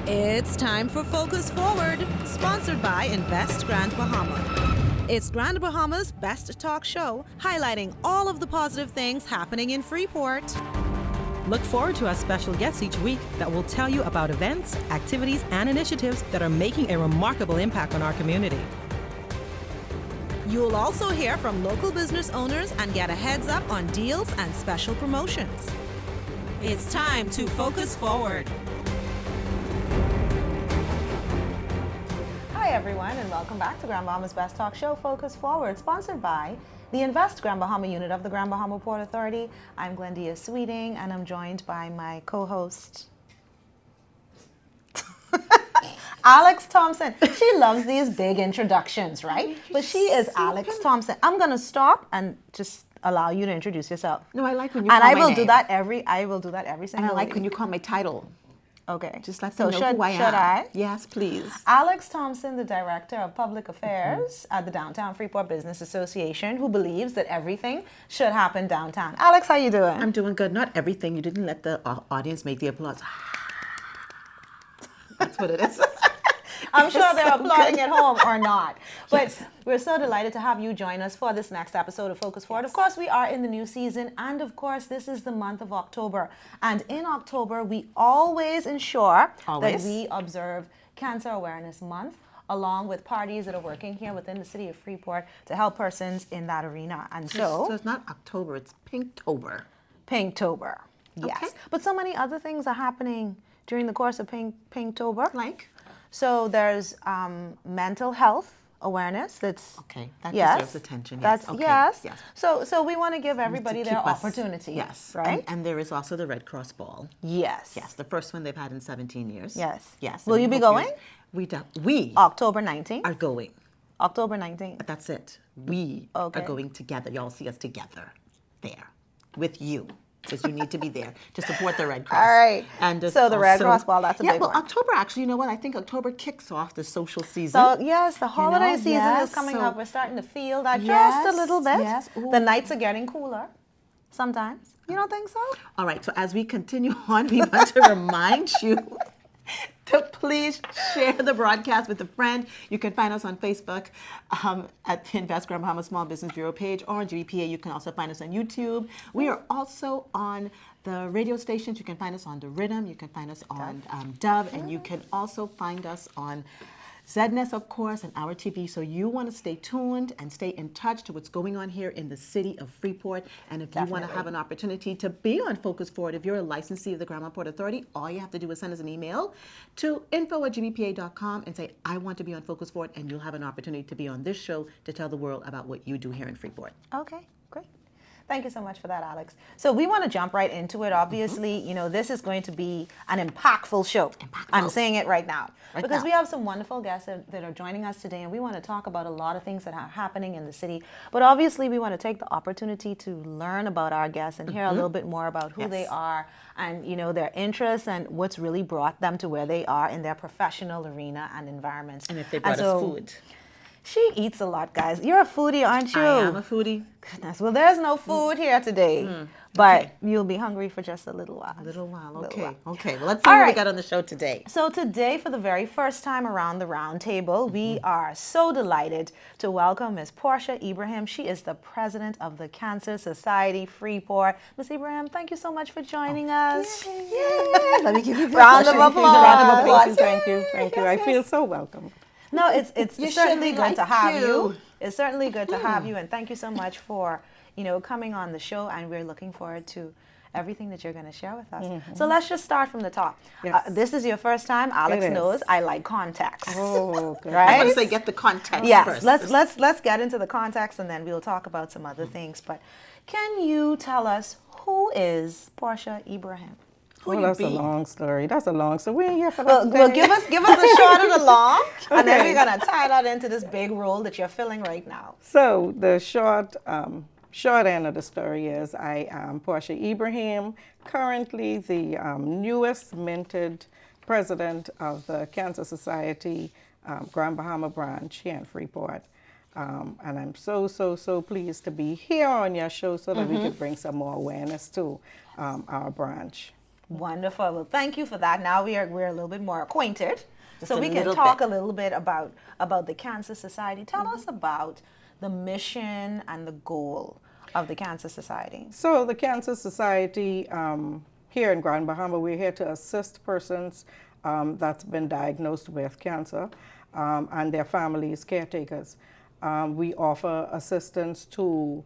It's time for Focus Forward, sponsored by Invest Grand Bahama. It's Grand Bahama's best talk show, highlighting all of the positive things happening in Freeport. Look forward to our special guests each week that will tell you about events, activities, and initiatives that are making a remarkable impact on our community. You'll also hear from local business owners and get a heads up on deals and special promotions. It's time to Focus Forward. Hi everyone, and welcome back to Grand Bahama's Best Talk Show, Focus Forward, sponsored by the Invest Grand Bahama unit of the Grand Bahama Port Authority. I'm Glendia Sweeting, and I'm joined by my co-host, Alex Thompson. She loves these big introductions, right? But she is Alex Thompson. I'm going to stop and just allow you to introduce yourself. No, I like when you call And my I will name. do that every single And I like week. when you call my title. Okay. Just let So me know who I am. should I? Yes, please. Alex Thompson, the Director of Public Affairs at the Downtown Freeport Business Association, who believes that everything should happen downtown. Alex, how you doing? I'm doing good. Not everything. You didn't let the audience make the applause. That's what it is. I'm sure they're so applauding good. at home or not. But Yes. we're so delighted to have you join us for this next episode of Focus Forward. Of course, we are in the new season, and of course, this is the month of October. And in October, we always ensure Always. that we observe Cancer Awareness Month, along with parties that are working here within the city of Freeport to help persons in that arena. And So it's not October, it's Pinktober. Pinktober, yes. Okay. But so many other things are happening during the course of Pinktober. Like? So there's mental health awareness. That's Okay, that yes, deserves attention. Yes. That's Okay. yes. Yes. So we want to give everybody To their keep us- opportunity. Yes. Right. And there is also the Red Cross Ball. Yes. Yes, the first one they've had in 17 years. Yes. Yes. Will and you we be hope going? We October 19th. are going. October 19th. That's it. We Okay. are going together. Y'all see us together there with you. Because you need to be there to support the Red Cross. All right. And So the Red Cross Ball, that's a yeah, big well, one. October, actually, you know what? I think October kicks off the social season. So yes, the holiday season yes, is coming so- up. We're starting to feel that just Yes, a little bit. yes. Ooh. The nights are getting cooler. Sometimes. You don't think so? All right, so as we continue on, we want to remind you to please share the broadcast with a friend. You can find us on Facebook at the Invest Grand Bahama Small Business Bureau page, or on GBPA. You can also find us on YouTube. We are also on the radio stations. You can find us on The Rhythm. You can find us on Dove. And you can also find us on Zedness, of course, and Our TV. So you want to stay tuned and stay in touch to what's going on here in the city of Freeport. And if you want to Definitely. have an opportunity to be on Focus Forward, if you're a licensee of the Grand Bahama Port Authority, all you have to do is send us an email to info@gbpa.com and say, I want to be on Focus Forward, and you'll have an opportunity to be on this show to tell the world about what you do here in Freeport. Okay, great. Thank you so much for that, Alex. So we want to jump right into it. Obviously, you know, this is going to be an impactful show. I'm saying it right now. Because we have some wonderful guests that are joining us today, and we want to talk about a lot of things that are happening in the city. But obviously, we want to take the opportunity to learn about our guests and hear a little bit more about who they are and, you know, their interests and what's really brought them to where they are in their professional arena and environments. And if they brought so us food. She eats a lot, guys. You're a foodie, aren't you? I am a foodie. Goodness. Well, there's no food here today, but you'll be hungry for just a little while. A little while. Little Okay. while. Okay. Well, let's see All what we right. got on the show today. So today, for the very first time around the round table, we are so delighted to welcome Ms. Portia Ibrahim. She is the president of the Cancer Society Freeport. Ms. Ibrahim, thank you so much for joining us. Yay. Let me give you Round of applause. Round of applause. Thank you. Thank you. I feel so welcome. No, it's You certainly should good like to have you. you. It's certainly good to have you, and thank you so much for, you know, coming on the show. And we're looking forward to everything that you're going to share with us. So let's just start from the top. Yes. This is your first time. Alex It is. knows I like context. Oh, good. I Right? want to say get the context Yes, first. let's get into the context, and then we'll talk about some other things. But can you tell us who is Portia Ibrahim? Well, you that's be? a long story. That's a long story. We ain't here for that Well, today. give us a short and a long, and then Okay. we're gonna tie that into this big role that you're filling right now. So the short end of the story is I am Portia Ibrahim, currently the newest minted president of the Cancer Society Grand Bahama branch here in Freeport. And I'm so pleased to be here on your show so that we could bring some more awareness to our branch. Wonderful. Well, thank you for that. Now we're a little bit more acquainted, so a we can little talk bit. a little bit about the Cancer Society. Tell us about the mission and the goal of the Cancer Society. So the Cancer Society here in Grand Bahama, we're here to assist persons that's been diagnosed with cancer and their families, caretakers. We offer assistance to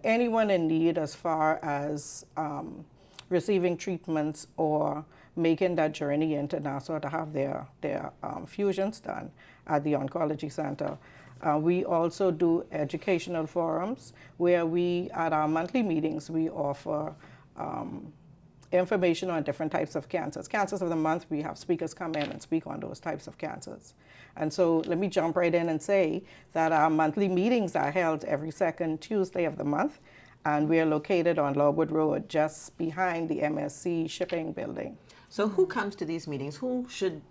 anyone in need as far as receiving treatments or making that journey into Nassau to have their fusions done at the Oncology Center. We also do educational forums where we, at our monthly meetings, we offer information on different types of cancers. Cancers of the month, we have speakers come in and speak on those types of cancers. And so let me jump right in and say that our monthly meetings are held every second Tuesday of the month, and we are located on Logwood Road, just behind the MSC shipping building. So who comes to these meetings? Who should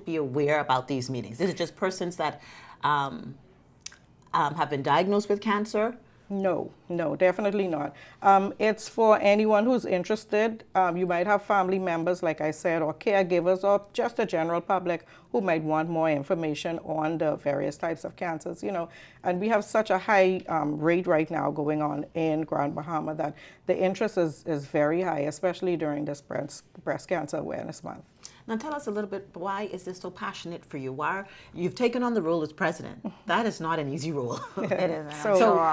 be aware about these meetings? Is it just persons that have been diagnosed with cancer? No, definitely not. It's for anyone who's interested. You might have family members, like I said, or caregivers, or just the general public who might want more information on the various types of cancers, And we have such a high rate right now going on in Grand Bahama that the interest is very high, especially during this Breast Cancer Awareness Month. Now tell us a little bit, why is this so passionate for you? Why you've taken on the role as president? That is not an easy role. It isn't.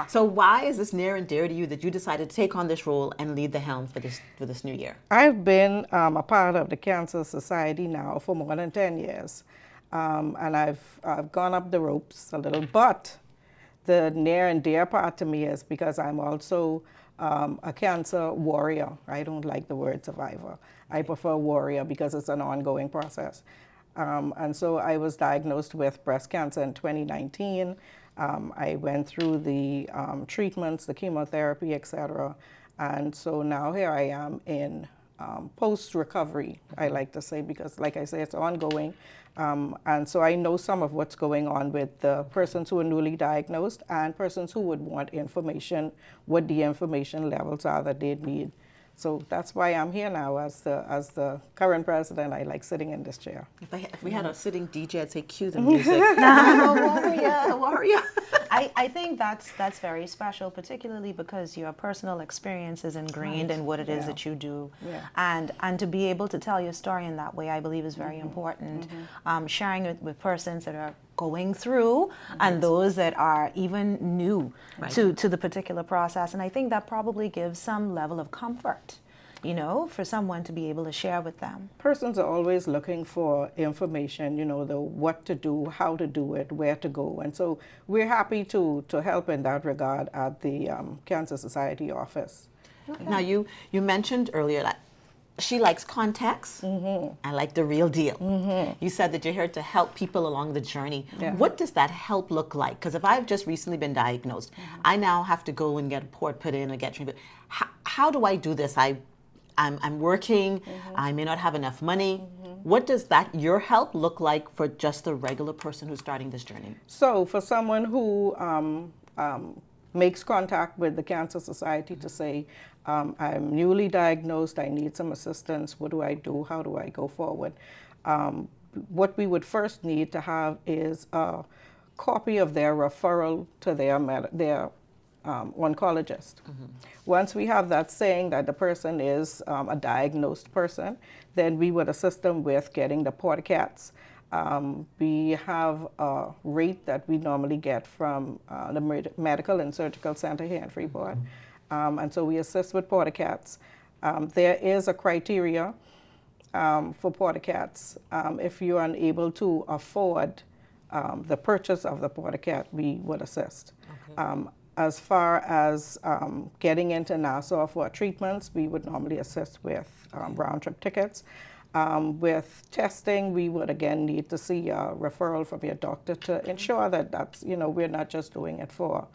So why is this near and dear to you that you decided to take on this role and lead the helm for this new year? I've been a part of the Cancer Society now for more than 10 years, and I've gone up the ropes a little. But the near and dear part to me is because I'm also a cancer warrior. I don't like the word survivor. I prefer warrior because it's an ongoing process. And so I was diagnosed with breast cancer in 2019. I went through the treatments, the chemotherapy, etc. And so now here I am in post-recovery, I like to say, because like I say, it's ongoing. And so I know some of what's going on with the persons who are newly diagnosed and persons who would want information, what the information levels are that they'd need. So that's why I'm here now as the current president. I like sitting in this chair. If we had a sitting DJ, I'd say cue the music. Warrior. I think that's very special, particularly because your personal experience is ingrained in what it is that you do. Yeah. And to be able to tell your story in that way, I believe is very important. Sharing it with persons that are going through and those that are even new to the particular process. And I think that probably gives some level of comfort, for someone to be able to share with them. Persons are always looking for information, the what to do, how to do it, where to go. And so we're happy to help in that regard at the Cancer Society office. Okay. Now you mentioned earlier that she likes context. I like the real deal. You said that you're here to help people along the journey. Yeah. What does that help look like? Because if I've just recently been diagnosed, I now have to go and get a port put in or get treatment. How do I do this? I'm working. I may not have enough money. What does your help look like for just the regular person who's starting this journey? So for someone who makes contact with the Cancer Society to say, I'm newly diagnosed, I need some assistance, what do I do, how do I go forward? What we would first need to have is a copy of their referral to their oncologist. Once we have that saying that the person is a diagnosed person, then we would assist them with getting the porticats. We have a rate that we normally get from the Medical and Surgical Center here in Freeport. And so we assist with porticats. There is a criteria for porticats. If you're unable to afford the purchase of the porticat, we would assist. Okay. As far as getting into Nassau for treatments, we would normally assist with round-trip tickets. With testing, we would again need to see a referral from your doctor to ensure that that's, we're not just doing it for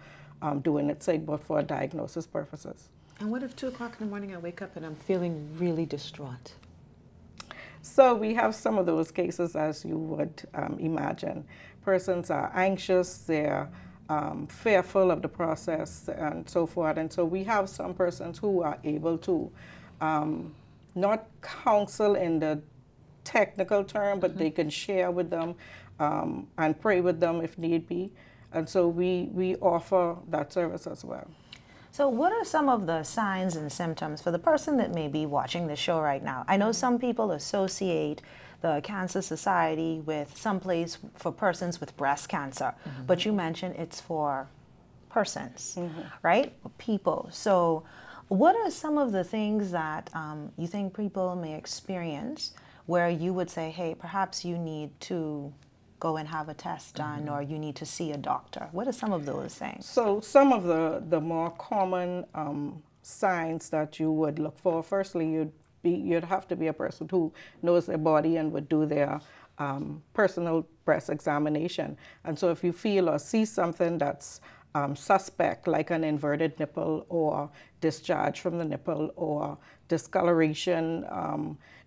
doing its sake, but for diagnosis purposes. And what if 2 o'clock in the morning I wake up and I'm feeling really distraught? So we have some of those cases, as you would imagine. Persons are anxious, they're fearful of the process and so forth. And so we have some persons who are able to not counsel in the technical term, but they can share with them and pray with them if need be. And so we offer that service as well. So what are some of the signs and symptoms for the person that may be watching the show right now? I know some people associate the Cancer Society with some place for persons with breast cancer, but you mentioned it's for persons, right? People. So what are some of the things that you think people may experience where you would say, hey, perhaps you need to go and have a test done or you need to see a doctor? What are some of those things? So some of the more common signs that you would look for, firstly, you'd have to be a person who knows their body and would do their personal breast examination. And so if you feel or see something that's suspect, like an inverted nipple or discharge from the nipple or discoloration,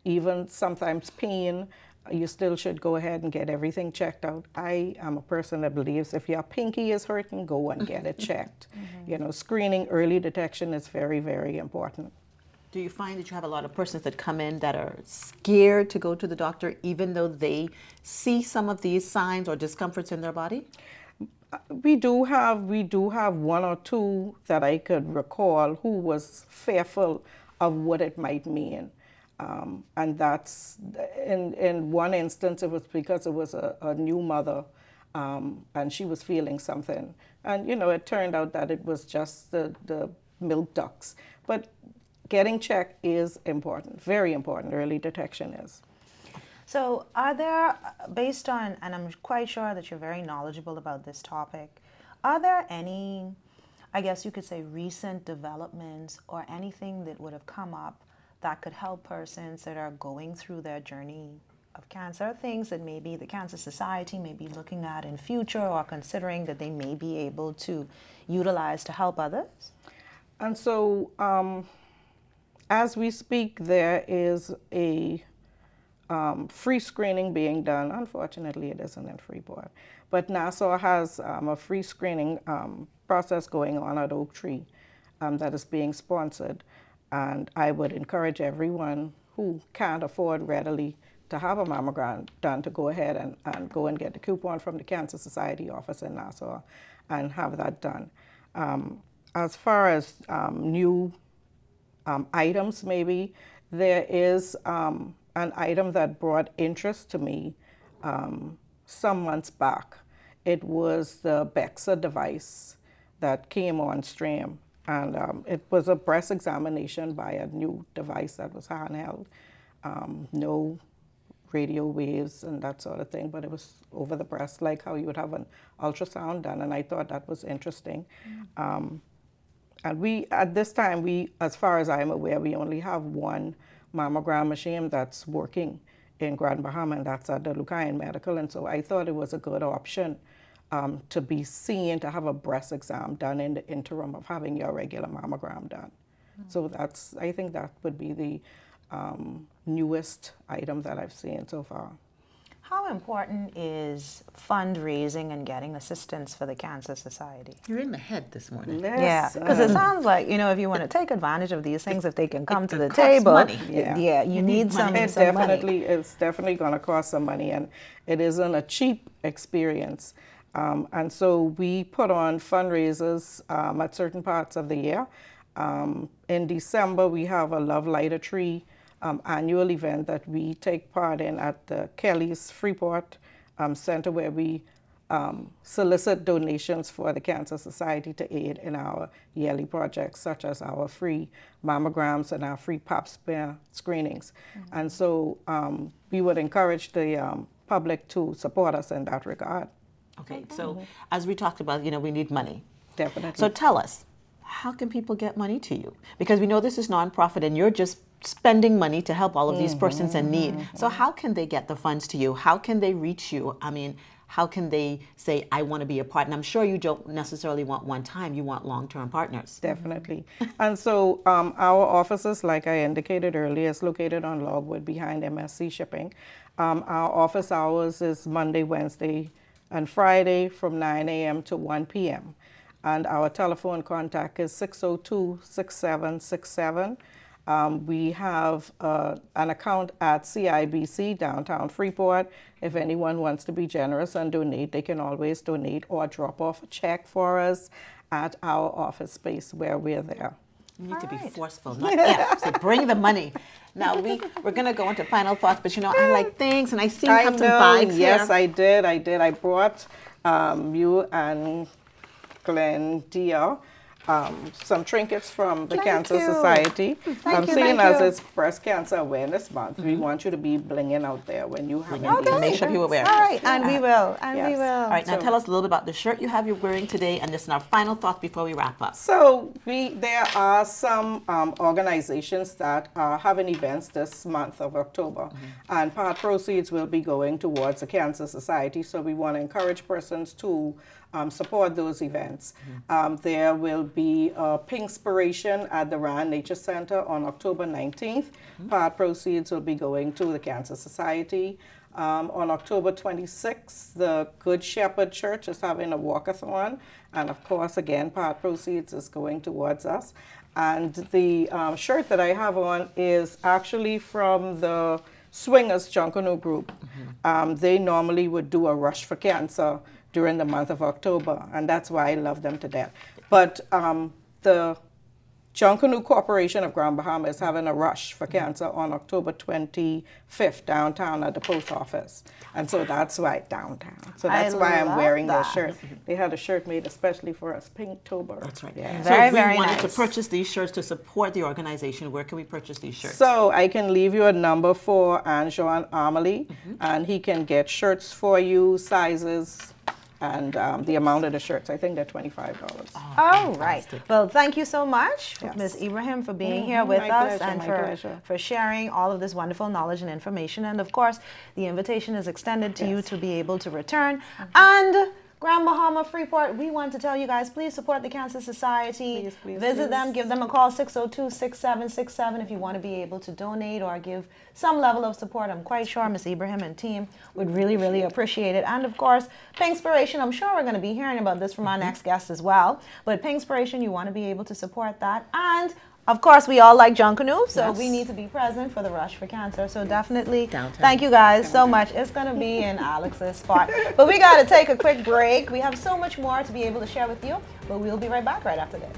even sometimes pain, you still should go ahead and get everything checked out. I am a person that believes if your pinky is hurting, go and get it checked. You know, screening, early detection is very, very important. Do you find that you have a lot of persons that come in that are scared to go to the doctor even though they see some of these signs or discomforts in their body? We do have one or two that I could recall who was fearful of what it might mean. And that's, in one instance, it was because it was a new mother and she was feeling something. And, you know, it turned out that it was just the milk ducts. But getting checked is important, very important. Early detection is. So are there, based on, and I'm quite sure that you're very knowledgeable about this topic, are there any, I guess you could say, recent developments or anything that would have come up that could help persons that are going through their journey of cancer, things that maybe the Cancer Society may be looking at in future or considering that they may be able to utilize to help others? And so as we speak, there is a free screening being done. Unfortunately, it isn't in Freeport. But Nassau has a free screening process going on at Oak Tree that is being sponsored. And I would encourage everyone who can't afford readily to have a mammogram done to go ahead and go and get the coupon from the Cancer Society office in Nassau and have that done. As far as new items, maybe, there is an item that brought interest to me some months back. It was the BEXA device that came on stream. And it was a breast examination by a new device that was handheld. No radio waves and that sort of thing, but it was over the breast, like how you would have an ultrasound done, and I thought that was interesting. And we, at this time, as far as I'm aware, we only have one mammogram machine that's working in Grand Bahama, and that's at the Lucayan Medical, and so I thought it was a good option to be seen, to have a breast exam done in the interim of having your regular mammogram done. So I think that would be the newest item that I've seen so far. How important is fundraising and getting assistance for the Cancer Society? You're in the head this morning. Yes, Yeah, because it sounds like, you know, if you want to take advantage of these things, if they can come to the costs table, money. yeah, you need some It's definitely going to cost some money, and it isn't a cheap experience. And so we put on fundraisers at certain parts of the year. In December, we have a Love Light a Tree annual event that we take part in at the Kelly's Freeport Center, where we solicit donations for the Cancer Society to aid in our yearly projects, such as our free mammograms and our free pap smear screenings. And so we would encourage the public to support us in that regard. Okay, so as we talked about, you know, we need money. Definitely. So tell us, how can people get money to you? Because we know this is nonprofit and you're just spending money to help all of these persons in need. So how can they get the funds to you? How can they reach you? I mean, how can they say, I want to be a part? And I'm sure you don't necessarily want one time, you want long-term partners. Definitely. And so our offices, like I indicated earlier, is located on Logwood behind MSC Shipping. Our office hours is Monday, Wednesday, and Friday from 9 a.m. to 1 p.m. And our telephone contact is 602-6767. We have an account at CIBC downtown Freeport. If anyone wants to be generous and donate, they can always donate or drop off a check for us at our office space where we're there. You need to be Right. forceful, not if. So bring the money. Now we're gonna go into final thoughts, but I like things, and I see you have some bags Yes, here. I did. I brought you and Glendia some trinkets from the Cancer you. Society. Thank you, Seeing thank as you. it's Breast Cancer Awareness Month, we want you to be blinging out there when you have you it. make sure people wear it. All right, and we will, and we Yes. will. All right, now So- tell us a little bit about the shirt you're wearing today, and just our final thoughts before we wrap up. So there are some organizations that are having events this month of October, and part proceeds will be going towards the Cancer Society. So we want to encourage persons to support those events. There will be a Pinkspiration at the Rand Nature Center on October 19th. Part proceeds will be going to the Cancer Society. On October 26th, the Good Shepherd Church is having a walkathon. And of course, again, part proceeds is going towards us. And the shirt that I have on is actually from the Swingers Junkanoo group. They normally would do a rush for cancer during the month of October, and that's why I love them to death. But the Junkanoo Corporation of Grand Bahama is having a rush for cancer on October 25th downtown at the post office. And so that's why downtown. So that's why I'm love wearing that. this shirt. They had a shirt made especially for us, PINKTOBER. That's right. Yeah. So Very, if we very wanted nice. to purchase these shirts to support the organization, where can we purchase these shirts? So I can leave you a number for Anjoan Amelie, and he can get shirts for you, sizes, and the amount of the shirts. I think they're $25. All right. Well, thank you so much, Yes. Ms. Ibrahim, for being here with My us pleasure, and my for, pleasure. for sharing all of this wonderful knowledge and information. And of course, the invitation is extended to you to be able to return. And Grand Bahama Freeport, we want to tell you guys, please support the Cancer Society. Please, please, Visit please. them, give them a call, 602-6767, if you want to be able to donate or give some level of support. I'm quite sure Ms. Ibrahim and team would really, really appreciate it. And of course, Pinkspiration, I'm sure we're going to be hearing about this from our next guest as well. But Pinkspiration, you want to be able to support that. And of course, we all like Junkanoo, so Yes. we need to be present for the Rush for Cancer. So definitely, Downtown. thank you guys so much. It's going to be in Alex's spot. But we got to take a quick break. We have so much more to be able to share with you, but we'll be right back right after this.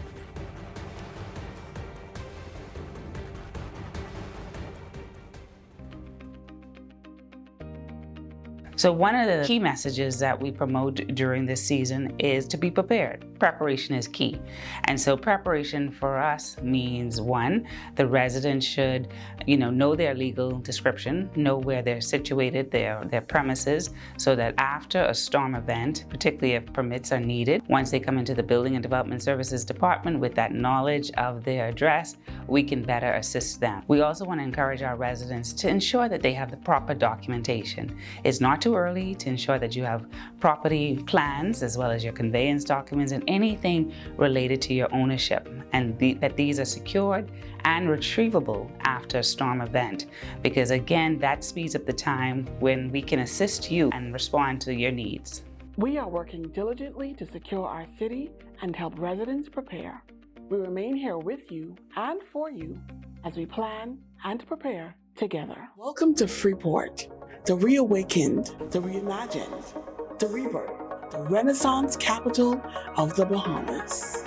So one of the key messages that we promote during this season is to be prepared. Preparation is key. And so preparation for us means, one, the residents should, know their legal description, know where they're situated, their premises, so that after a storm event, particularly if permits are needed, once they come into the Building and Development Services Department with that knowledge of their address, we can better assist them. We also want to encourage our residents to ensure that they have the proper documentation. It's not too early to ensure that you have property plans as well as your conveyance documents and anything related to your ownership, and that these are secured and retrievable after a storm event, because again, that speeds up the time when we can assist you and respond to your needs. We are working diligently to secure our city and help residents prepare. We remain here with you and for you as we plan and prepare together. Welcome to Freeport, the reawakened, the reimagined, the rebirth, the Renaissance capital of the Bahamas.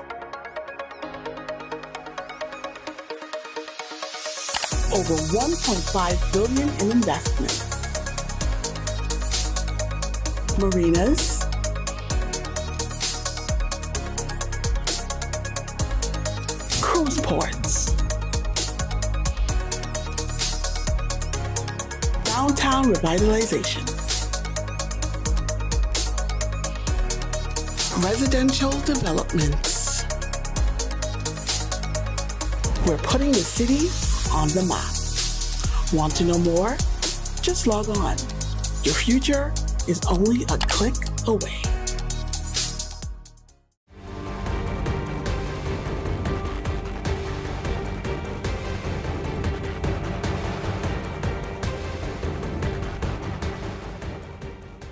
Over $1.5 billion in investments. Marinas, cruise ports, downtown revitalization, residential developments. We're putting the city on the map. Want to know more? Just log on. Your future is only a click away.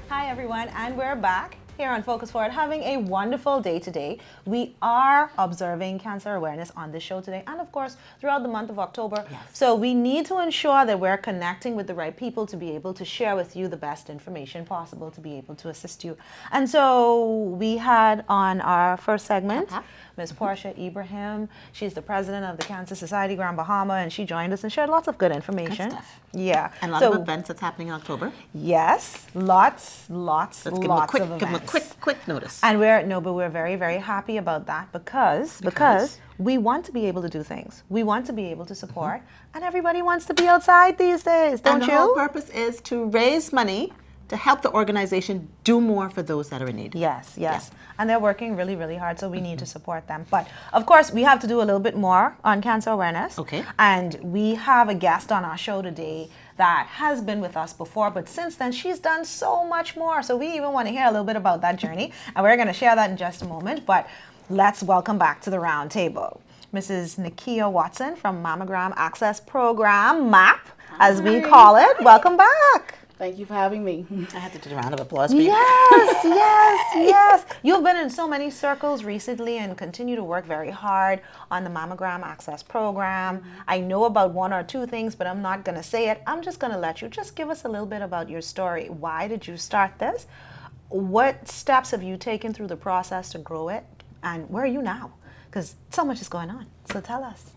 Hi, everyone, and we're back. here on Focus Forward, having a wonderful day today. We are observing cancer awareness on this show today and, of course, throughout the month of October. Yes. So we need to ensure that we're connecting with the right people to be able to share with you the best information possible to be able to assist you. And so we had on our first segment, Ms. Portia Ibrahim. She's the president of the Cancer Society Grand Bahama, and she joined us and shared lots of good information. Good stuff. Yeah. And a lot of events that's happening in October. Yes, lots Let's give them of events. give them a quick notice. And we're very, very happy about that because we want to be able to do things. We want to be able to support, and everybody wants to be outside these days, don't and you? the whole purpose is to raise money to help the organization do more for those that are in need. Yes. And they're working really, really hard, so we need to support them. But of course, we have to do a little bit more on cancer awareness. Okay. And we have a guest on our show today that has been with us before, but since then she's done so much more. So we even want to hear a little bit about that journey, and we're going to share that in just a moment. But let's welcome back to the round table Mrs. Nakia Watson from Mammogram Access Program, MAP, as we call it. Welcome back. Thank you for having me. I have to do a round of applause for you. Yes. You've been in so many circles recently and continue to work very hard on the Mammogram Access Program. I know about one or two things, but I'm not going to say it. I'm just going to let you just give us a little bit about your story. Why did you start this? What steps have you taken through the process to grow it? And where are you now? Because so much is going on. So tell us.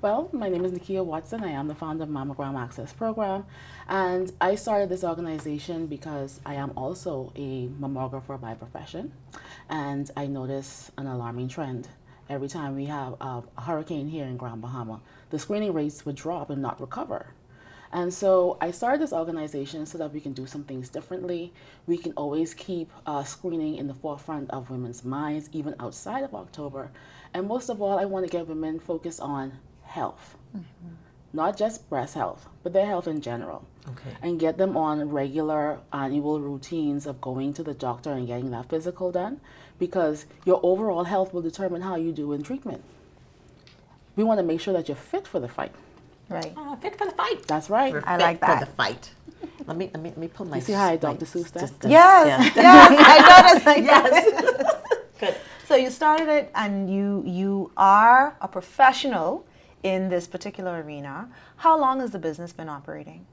Well, my name is Nakia Watson. I am the founder of Mammogram Access Program. And I started this organization because I am also a mammographer by profession. And I notice an alarming trend. Every time we have a hurricane here in Grand Bahama, the screening rates would drop and not recover. And so I started this organization so that we can do some things differently. We can always keep screening in the forefront of women's minds, even outside of October. And most of all, I want to get women focused on health, not just breast health, but their health in general. Okay. And get them on regular annual routines of going to the doctor and getting that physical done, because your overall health will determine how you do in treatment. We want to make sure that you're fit for the fight. Right. Fit for the fight. That's right. We're I fit like for that. the fight. Let me pull my. You see how I Dr. Seuss that? Yes, I noticed. Yes. Good. So you started it, and you are a professional in this particular arena. How long has the business been operating?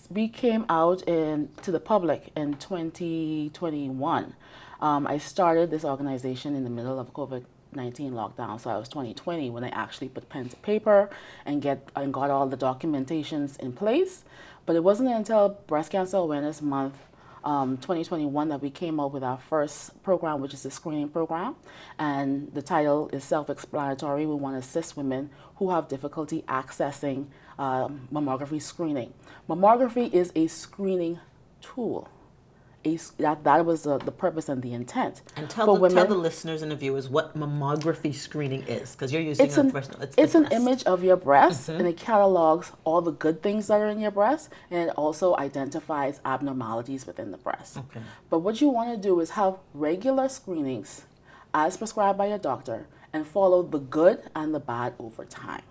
We came out to the public in 2021. I started this organization in the middle of COVID-19 lockdown, so I was 2020 when I actually put pen to paper and got all the documentations in place. But it wasn't until Breast Cancer Awareness Month 2021 that we came up with our first program, which is the screening program. And the title is self-explanatory. We want to assist women who have difficulty accessing mammography screening. Mammography is a screening tool. That was the purpose and the intent. And tell the listeners and the viewers what mammography screening is, because you're using it's an image of your breast, and it catalogs all the good things that are in your breast, and it also identifies abnormalities within the breast. Okay. But what you want to do is have regular screenings as prescribed by your doctor and follow the good and the bad over time.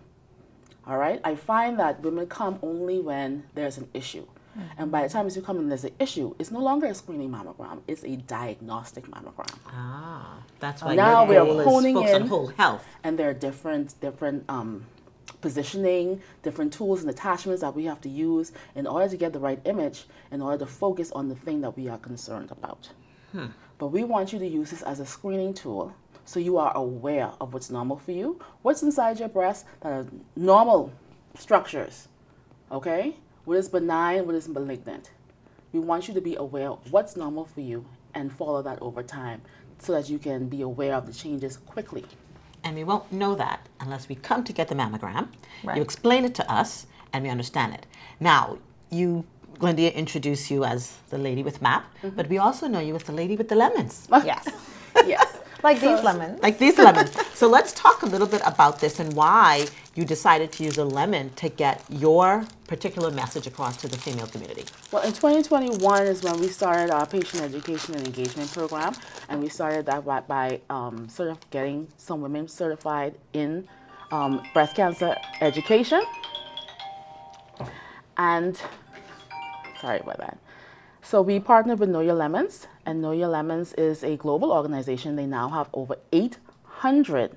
All right? I find that women come only when there's an issue. And by the time you come in, there's an issue. It's no longer a screening mammogram. It's a diagnostic mammogram. That's why now your we're goal is honing focused in on whole health. And there are different positioning, different tools and attachments that we have to use in order to get the right image, in order to focus on the thing that we are concerned about. But we want you to use this as a screening tool so you are aware of what's normal for you, what's inside your breast that are normal structures, okay? What is benign, what is malignant. We want you to be aware of what's normal for you and follow that over time so that you can be aware of the changes quickly. And we won't know that unless we come to get the mammogram. Right. You explain it to us, and we understand it. Now, Glendia introduced you as the lady with MAP, but we also know you as the lady with the lemons. Yes. Yes. Like these lemons. Like these lemons. So let's talk a little bit about this and why you decided to use a lemon to get your particular message across to the female community. Well, in 2021 is when we started our patient education and engagement program, and we started that by sort of getting some women certified in breast cancer education. And sorry about that. So we partnered with Know Your Lemons, and Know Your Lemons is a global organization. They now have over 800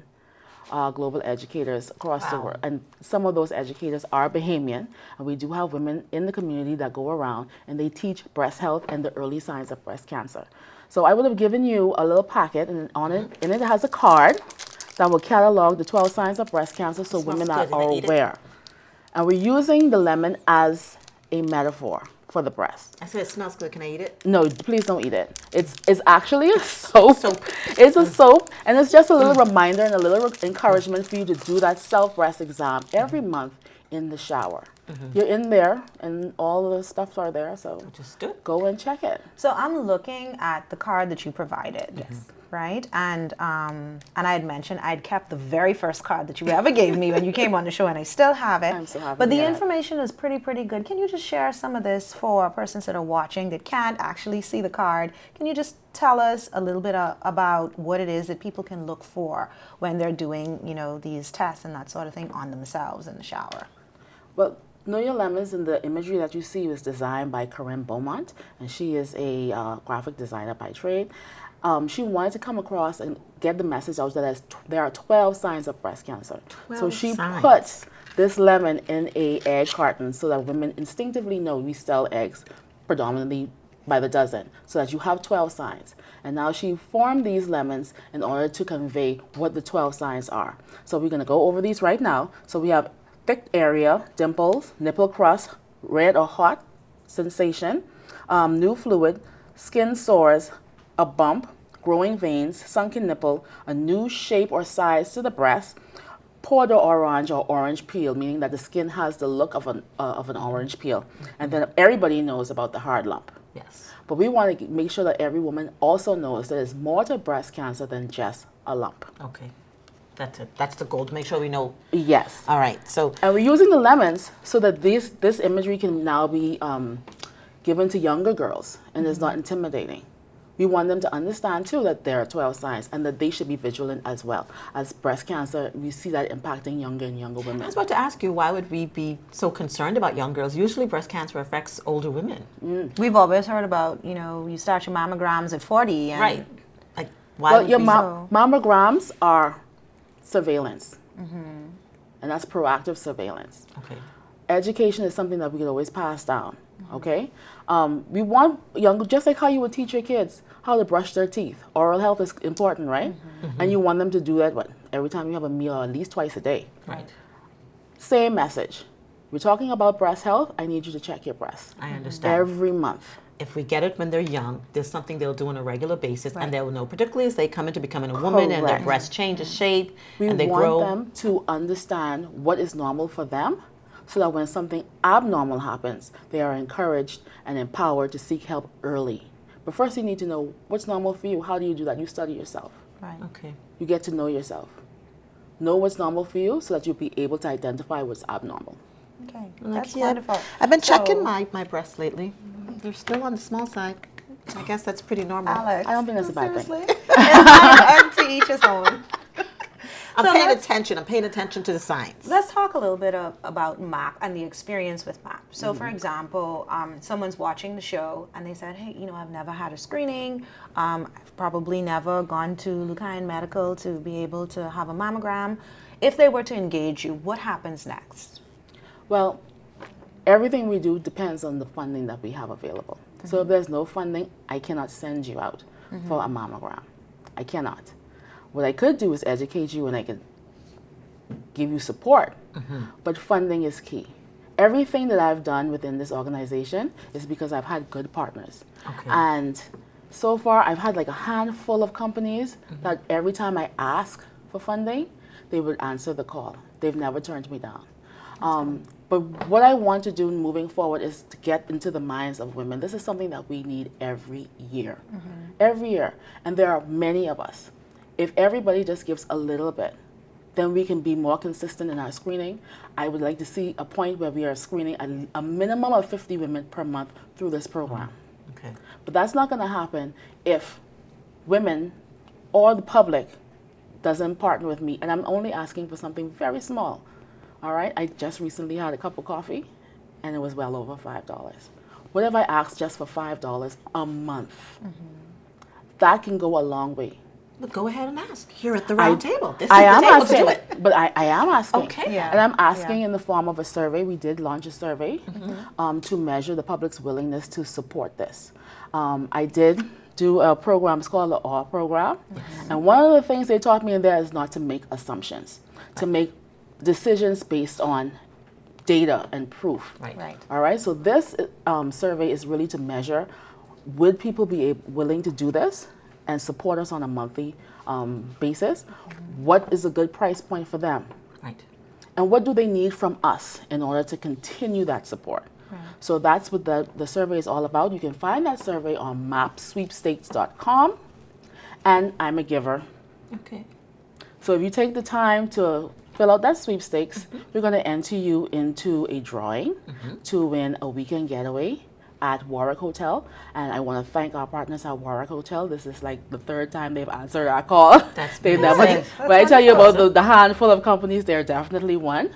global educators across the world. And some of those educators are Bahamian, and we do have women in the community that go around and they teach breast health and the early signs of breast cancer. So I would have given you a little packet, and on it, in it has a card that will catalog the 12 signs of breast cancer so women are aware. And we're using the lemon as a metaphor for the breast. I said it smells good. Can I eat it? No, please don't eat it. It's actually a soap. It's a soap, and it's just a little reminder and a little encouragement for you to do that self-breast exam every month in the shower. You're in there, and all the stuffs are there, so Just good. go and check it. So I'm looking at the card that you provided. Yes. Right? And I had mentioned I'd kept the very first card that you ever gave me when you came on the show, and I still have it. I'm so happy but to the get it. information is pretty good. Can you just share some of this for persons that are watching that can't actually see the card? Can you just tell us a little bit about what it is that people can look for when they're doing, these tests and that sort of thing on themselves in the shower? Well, Know Your Lemons, and the imagery that you see was designed by Corinne Beaumont, and she is a graphic designer by trade. She wanted to come across and get the message out that there are 12 signs of breast cancer. So she put this lemon in a egg carton so that women instinctively know we sell eggs predominantly by the dozen, so that you have 12 signs. And now she formed these lemons in order to convey what the 12 signs are. So we're going to go over these right now. So we have thick area, dimples, nipple crust, red or hot sensation, new fluid, skin sores, a bump, growing veins, sunken nipple, a new shape or size to the breast, porter orange or orange peel, meaning that the skin has the look of an orange peel. And then everybody knows about the hard lump. Yes. But we want to make sure that every woman also knows that there's more to breast cancer than just a lump. Okay. That's it. That's the goal, to make sure we know. Yes. All right. So, And we're using the lemons so that this imagery can now be given to younger girls, and it's not intimidating. We want them to understand too that there are 12 signs and that they should be vigilant as well. As breast cancer, we see that impacting younger and younger women. I was about to ask you, why would we be so concerned about young girls? Usually breast cancer affects older women. We've always heard about, you start your mammograms at 40. And Right. Like, why Well, would your we... mammograms are surveillance, and that's proactive surveillance. Okay. Education is something that we could always pass down, okay? We want young, just like how you would teach your kids how to brush their teeth. Oral health is important, right? And you want them to do that, every time you have a meal, or at least twice a day. Right. Same message. We're talking about breast health, I need you to check your breast. I understand. Every month. If we get it when they're young, there's something they'll do on a regular basis, and they'll know, particularly as they come into becoming a woman and their Correct. breast changes shape We and they want grow. them to understand what is normal for them, so that when something abnormal happens, they are encouraged and empowered to seek help early. But first you need to know what's normal for you. How do you do that? You study yourself. Right. Okay. You get to know yourself. Know what's normal for you so that you'll be able to identify what's abnormal. Okay. Well, That's yeah. wonderful. I've been checking So- my breasts lately. They're still on the small side. I guess that's pretty normal. Alex. I don't think that's a bad thing. Seriously? And to each his own. I'm So paying let's- attention. I'm paying attention to the signs. Let's talk a little bit about MAP and the experience with MAP. So, for example, someone's watching the show and they said, hey, I've never had a screening. I've probably never gone to Lucayan Medical to be able to have a mammogram. If they were to engage you, what happens next? Well, everything we do depends on the funding that we have available. So if there's no funding, I cannot send you out for a mammogram. I cannot. What I could do is educate you and I could give you support, but funding is key. Everything that I've done within this organization is because I've had good partners. Okay. And so far, I've had like a handful of companies that every time I ask for funding, they would answer the call. They've never turned me down. But what I want to do moving forward is to get into the minds of women. This is something that we need every year. Every year. And there are many of us. If everybody just gives a little bit, then we can be more consistent in our screening. I would like to see a point where we are screening a minimum of 50 women per month through this program. Okay. But that's not going to happen if women or the public doesn't partner with me. And I'm only asking for something very small. All right? I just recently had a cup of coffee, and it was well over $5. what if I ask just for $5 a month? That can go a long way. But go ahead and ask here at the round table. This is I the am table asking, to do it. but I am asking. Okay. Yeah. And I'm asking in the form of a survey. We did launch a survey to measure the public's willingness to support this. I did do a program, it's called the AWE program. And one of the things they taught me in there is not to make assumptions, to make decisions based on data and proof. Right. All right, so this survey is really to measure, would people be willing to do this and support us on a monthly basis? What is a good price point for them? Right. And what do they need from us in order to continue that support? So that's what the survey is all about. You can find that survey on mapsweepstakes.com, and I'm a giver. Okay. So if you take the time to fill out that sweepstakes, we're going to enter you into a drawing to win a weekend getaway at Warwick Hotel. And I want to thank our partners at Warwick Hotel. This is like the third time they've answered our call. That's They've amazing. never, when I tell you about the handful of companies, they're definitely one.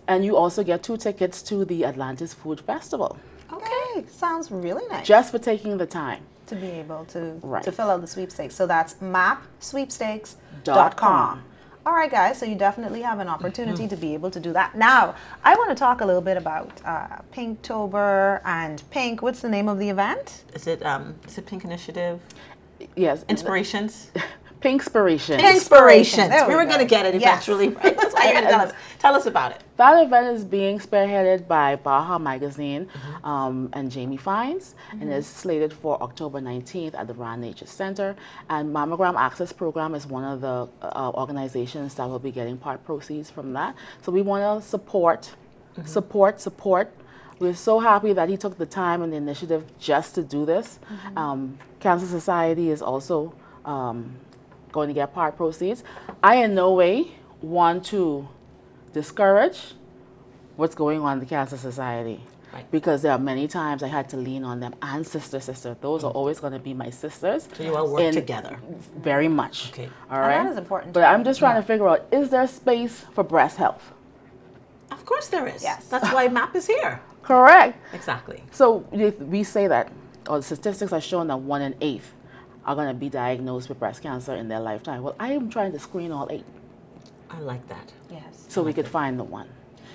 And you also get 2 tickets to the Atlantis Food Festival, Okay, sounds really nice. just for taking the time. to be able to Right. fill out the sweepstakes. So that's mapsweepstakes.com. All right, guys, so you definitely have an opportunity to be able to do that. Now, I want to talk a little bit about PINKTOBER and Pink. What's the name of the event? Is it Pink Initiative? Yes. Inspirations? Pinkspiration. Pinkspiration. There We were going to get it Yes. eventually, right? That's why you're going to tell us. Tell us about it. That event is being spearheaded by Baja Magazine and Jamie Fines, and is slated for October 19th at the Rand Nature Center. And Mammogram Access Program is one of the organizations that will be getting part proceeds from that. So we want to support. We're so happy that he took the time and the initiative just to do this. Cancer Society is also going to get part proceeds. I in no way want to discourage what's going on in the Cancer Society. Right. Because there are many times I had to lean on them, and sister. Those are always going to be my sisters. So you all work together. Very much. Okay. All And right. that is important But to I'm just trying to figure out, is there space for breast health? Of course there is. Yes. That's why MAP is here. Correct. Exactly. So we say that, or the statistics are showing that 1 in 8 are going to be diagnosed with breast cancer in their lifetime. Well, I am trying to screen all 8 I like that. Yes. so we could find the one.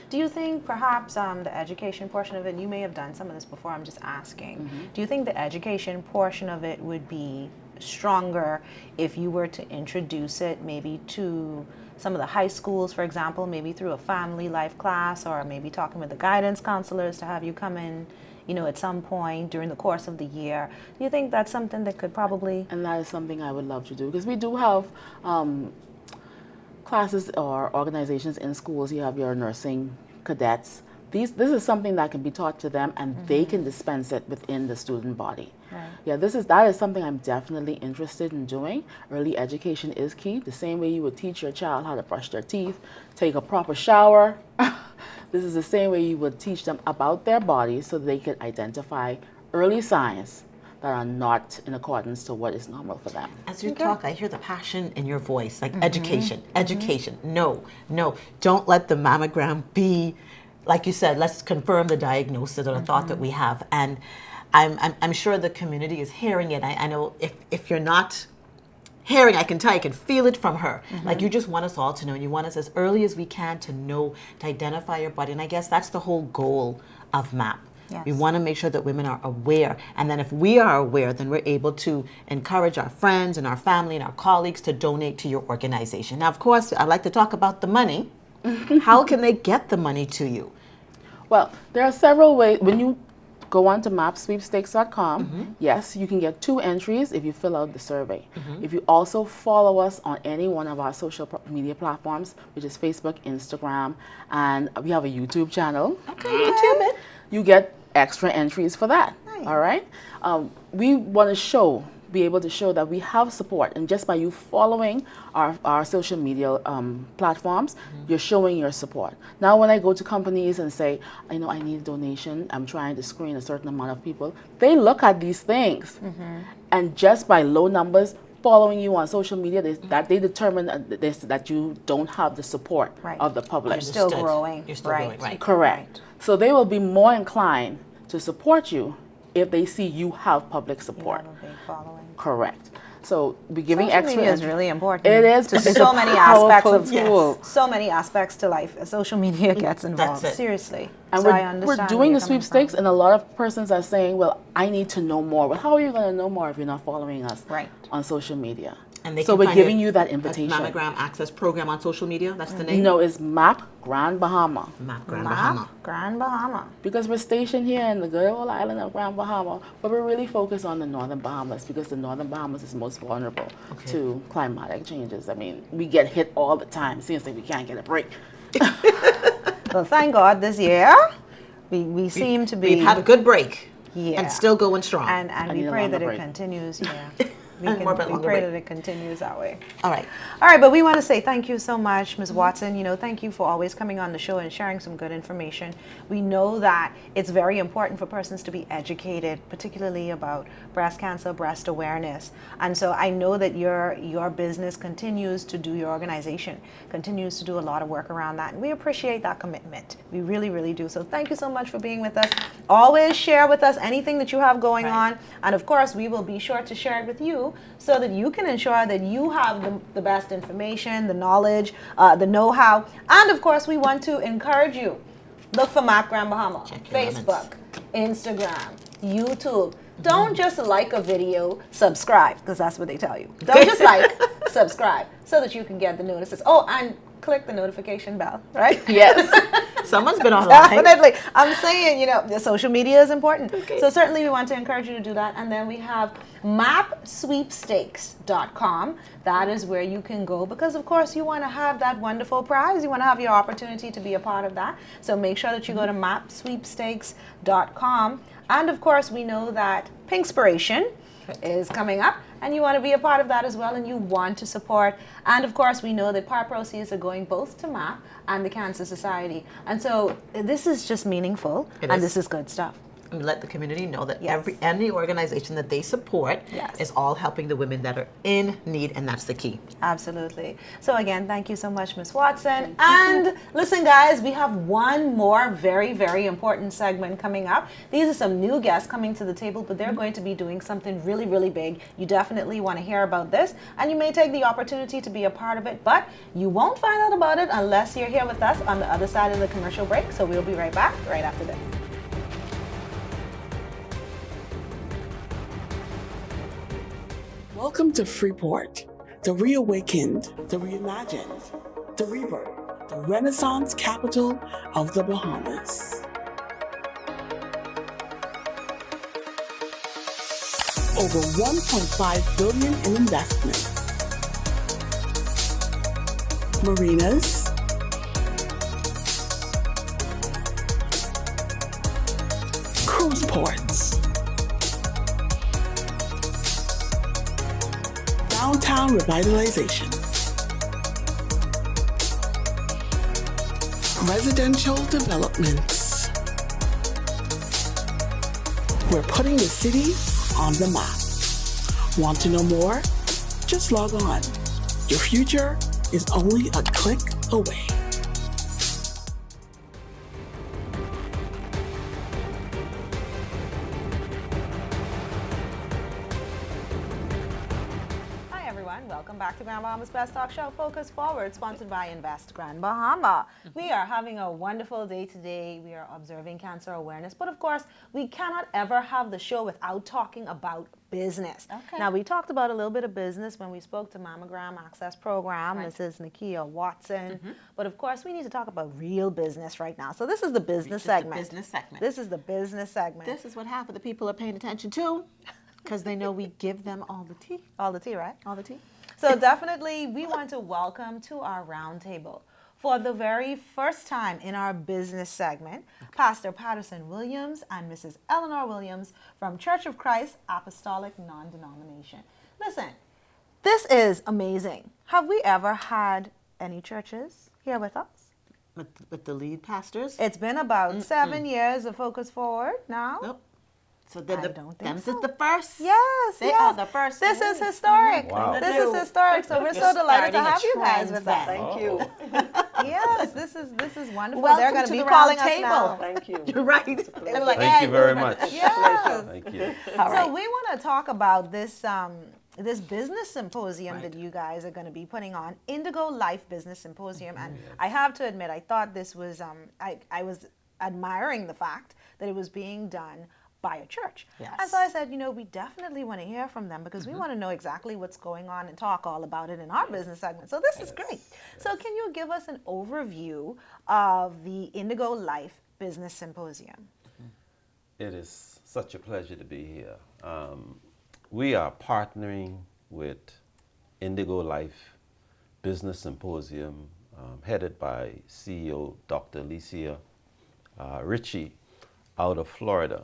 Do you think perhaps the education portion of it, and you may have done some of this before, I'm just asking, do you think the education portion of it would be stronger if you were to introduce it maybe to some of the high schools, for example, maybe through a family life class, or maybe talking with the guidance counselors to have you come in, you know, at some point during the course of the year? Do you think that's something that could probably... And that is something I would love to do, because we do have classes or organizations in schools. You have your nursing cadets. This is something that can be taught to them, and they can dispense it within the student body. Right. Yeah, that is something I'm definitely interested in doing. Early education is key. The same way you would teach your child how to brush their teeth, take a proper shower. This is the same way you would teach them about their bodies so they could identify early signs that are not in accordance to what is normal for them. As you talk, I hear the passion in your voice, like education, education. No, don't let the mammogram be, like you said, let's confirm the diagnosis or the thought that we have. And I'm sure the community is hearing it. I know if you're not hearing, I can tell, I can feel it from her. Like, you just want us all to know, and you want us as early as we can to know, to identify your body. And I guess that's the whole goal of MAP. Yes. We want to make sure that women are aware. And then if we are aware, then we're able to encourage our friends and our family and our colleagues to donate to your organization. Now, of course, I like to talk about the money. How can they get the money to you? Well, there are several ways. When you go on to mapsweepstakes.com, yes, you can get 2 entries if you fill out the survey. If you also follow us on any one of our social media platforms, which is Facebook, Instagram, and we have a YouTube channel. Okay, YouTube it. You get extra entries for that. Nice. All right. We want to be able to show that we have support, and just by you following our social media platforms, you're showing your support. Now, when I go to companies and say, I need a donation, I'm trying to screen a certain amount of people, they look at these things, and just by low numbers following you on social media, they determine that you don't have the support Right. of the public. You're still growing. You're still growing, right. Correct. So they will be more inclined to support you if they see you have public support. You have a big following. Correct. So we're giving Social extra. media is really important. It is. To It's so a many aspects of powerful tool. so many aspects to life. Social media gets involved. it. Seriously. And So I we're understand doing where the you're coming sweepstakes, from. and a lot of persons are saying, well, I need to know more. Well, how are you going to know more if you're not following us Right. on social media? And they So can we're find giving it you that at invitation. Mammogram Access Program on social media. That's the name. No, it's MAP Grand Bahama. Map Grand Map, Bahama. Grand Bahama. Because we're stationed here in the good old island of Grand Bahama, but we're really focused on the northern Bahamas because the northern Bahamas is most vulnerable to climatic changes. I mean, we get hit all the time. Seems like we can't get a break. Well, thank God this year we seem to be We've had a good break. Yeah. And still going strong. and need we a pray longer that it break. continues. Yeah. And more of a We longer pray break. that it continues that way. All right. All right, but we want to say thank you so much, Ms. Watson. You know, thank you for always coming on the show and sharing some good information. We know that it's very important for persons to be educated, particularly about breast cancer, breast awareness. And so I know that your business continues to do, your organization continues to do a lot of work around that. And we appreciate that commitment. We really, really do. So thank you so much for being with us. Always share with us anything that you have going on. And of course, we will be sure to share it with you so that you can ensure that you have the best information, the knowledge, the know-how. And of course, we want to encourage you. Look for Map Grand Bahama, Check your Facebook, Instagram, YouTube. Don't just like a video, subscribe, because that's what they tell you. Don't just like, subscribe, so that you can get the notices. Oh, and click the notification bell, right? Yes. Someone's been online. Definitely. I'm saying, you know, the social media is important. So certainly we want to encourage you to do that. And then we have mapsweepstakes.com. That is where you can go because, of course, you want to have that wonderful prize. You want to have your opportunity to be a part of that. So make sure that you go to mapsweepstakes.com. And, of course, we know that Pinkspiration is coming up. And you want to be a part of that as well, and you want to support. And of course, we know that part proceeds are going both to MAP and the Cancer Society. And so this is just meaningful, and this is good stuff. And let the community know that Yes. any organization that they support Yes. is all helping the women that are in need, and that's the key. Absolutely. So again, thank you so much, Ms. Watson. And listen, guys, we have one more very, very important segment coming up. These are some new guests coming to the table, but they're going to be doing something really, really big. You definitely want to hear about this, and you may take the opportunity to be a part of it, but you won't find out about it unless you're here with us on the other side of the commercial break. So we'll be right back right after this. Welcome to Freeport, the reawakened, the reimagined, the rebirth, the Renaissance capital of the Bahamas. Over $1.5 billion in investments. Marinas, cruise ports, downtown revitalization, residential developments. We're putting the city on the map. Want to know more? Just log on. Your future is only a click away. Hi everyone, welcome back to Grand Bahama's Best Talk Show, Focus Forward, sponsored by Invest Grand Bahama. We are having a wonderful day today. We are observing cancer awareness, but of course, we cannot ever have the show without talking about business. Now, we talked about a little bit of business when we spoke to Mammogram Access Program, Mrs. Nakia Watson, but of course, we need to talk about real business right now. So this is the business segment. business segment. This is the business segment. This is what half of the people are paying attention to because they know we give them all the tea. All the tea, right? All the tea. So definitely, we want to welcome to our roundtable for the very first time in our business segment, Pastor Patterson Williams and Mrs. Eleanor Williams from Church of Christ Apostolic Non-Denomination. Listen, this is amazing. Have we ever had any churches here with us? With the lead pastors? It's been about 7 years of Focus Forward now. Nope. So they're I the, don't think this so. is the first. Yes, They yes. are the first. This is historic. Wow. This is historic. So we're so delighted to Starting a have you guys trend with then. us. Thank you. Yes, this is wonderful. Welcome They're going to be the calling round us table. now. Thank you. You're right. They're like, Thank "Hey, you very much. Yes. Thank you. So we want to talk about this this business symposium that you guys are going to be putting on, Indigo Life Business Symposium. And I have to admit, I thought this was I was admiring the fact that it was being done by a church. Yes. And so I said, we definitely want to hear from them because we want to know exactly what's going on and talk all about it in our business segment. So this is great. So can you give us an overview of the Indigo Life Business Symposium? It is such a pleasure to be here. We are partnering with Indigo Life Business Symposium, headed by CEO Dr. Alicia Ritchie out of Florida.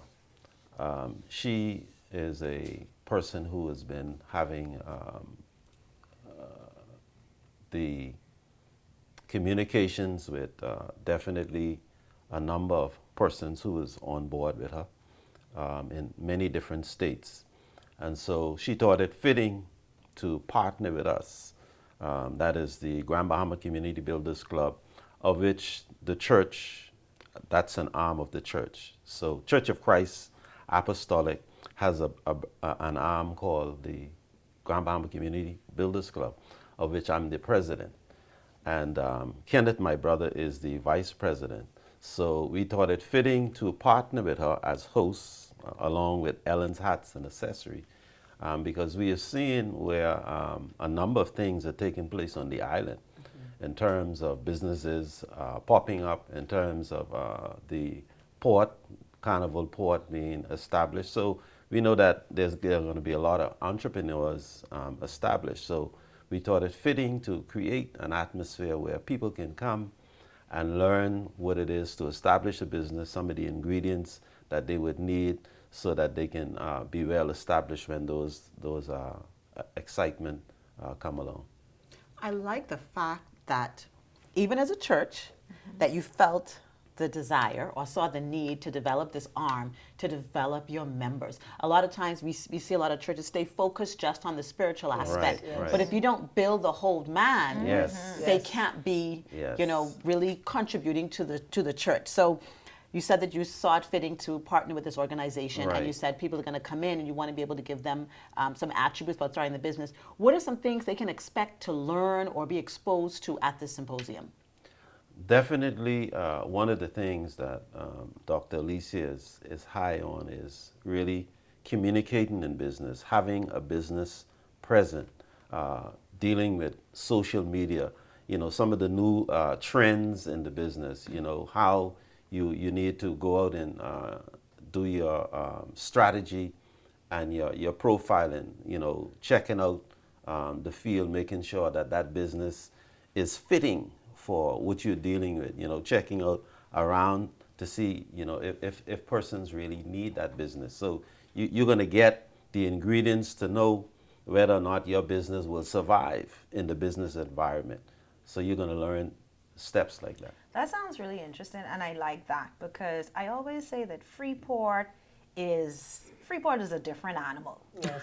She is a person who has been having the communications with definitely a number of persons who is on board with her in many different states. And so she thought it fitting to partner with us. That is the Grand Bahama Community Builders Club, of which the church, that's an arm of the church. So Church of Christ Apostolic has an arm called the Grand Bahama Community Builders Club, of which I'm the president. And Kenneth, my brother, is the vice president. So we thought it fitting to partner with her as hosts, along with Ellen's Hats and Accessory, because we are seeing where a number of things are taking place on the island in terms of businesses popping up, in terms of the port, Carnival Port being established. So we know that there are going to be a lot of entrepreneurs established. So we thought it fitting to create an atmosphere where people can come and learn what it is to establish a business, some of the ingredients that they would need so that they can be well established when those excitement come along. I like the fact that even as a church, that you felt the desire or saw the need to develop this arm to develop your members. A lot of times we see a lot of churches stay focused just on the spiritual aspect. Right. But if you don't build the whole man, Yes. they can't be, Yes. really contributing to the church. So you said that you saw it fitting to partner with this organization, and Right. you said people are going to come in and you want to be able to give them some attributes about starting the business. What are some things they can expect to learn or be exposed to at this symposium? Definitely, one of the things that Dr. Alicia is high on is really communicating in business, having a business present, dealing with social media, some of the new trends in the business, how you need to go out and do your strategy and your profiling, checking out the field, making sure that business is fitting for what you're dealing with, checking out around to see, if persons really need that business. So you're going to get the ingredients to know whether or not your business will survive in the business environment. So you're going to learn steps like that. That sounds really interesting, and I like that because I always say that Freeport is a different animal. Yes.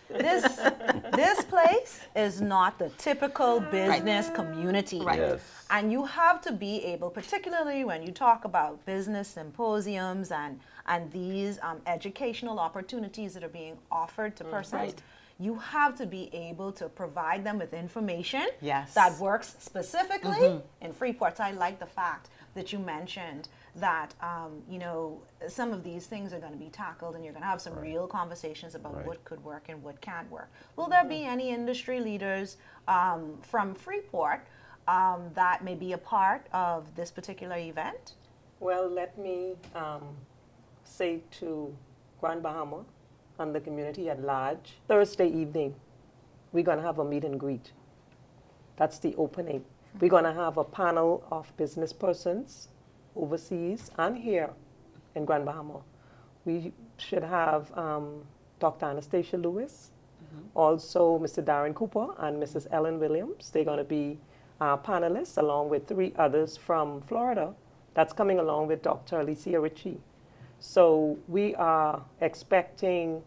This place is not the typical business community. Right. Yes. And you have to be able, particularly when you talk about business symposiums and these educational opportunities that are being offered to persons, you have to be able to provide them with information that works specifically in Freeport. So I like the fact that you mentioned that some of these things are going to be tackled and you're going to have some real conversations about what could work and what can't work. Will there be any industry leaders from Freeport that may be a part of this particular event? Well, let me say to Grand Bahama and the community at large, Thursday evening, we're going to have a meet and greet. That's the opening. We're going to have a panel of business persons overseas and here in Grand Bahama. We should have Dr. Anastasia Lewis, also Mr. Darren Cooper and Mrs. Ellen Williams. They're going to be panelists along with 3 others from Florida that's coming along with Dr. Alicia Ritchie. So we are expecting